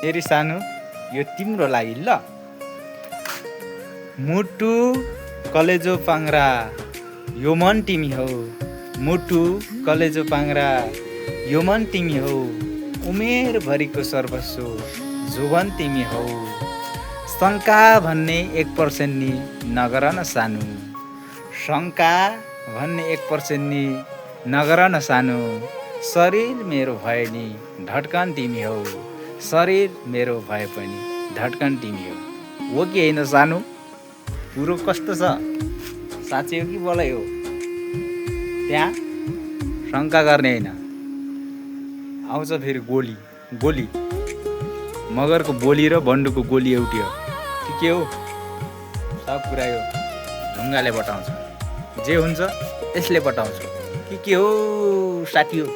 फेरि सानो यो तिम्रो लागि ल। मुटु कलेजो पाङ्रा यो मन तिमी हौ। मुटु कलेजो पाङ्रा यो मन तिमी हौ। उमेरभरिको सर्वस्व जुवन तिमी हौ। शङ्का भन्ने 1% नि नगर न सानो। शङ्का भन्ने 1% नि नगर न सानो। शरीर मेरो भए नि धड्कन तिमी हौ। शरीर मेरो भए पनि धड्कन तिमी हो। हो कि होइन सानो? कुरो कस्तो छ? साँच्चै हो कि बोलै हो? त्यहाँ शङ्का गर्ने होइन। आउँछ फेरि गोली मगरको बोली र बन्डुको गोली एउटै हो कि के हो? सब कुरा यो ढुङ्गाले बटाउँछ। जे हुन्छ यसले बटाउँछ कि के हो साथी हो?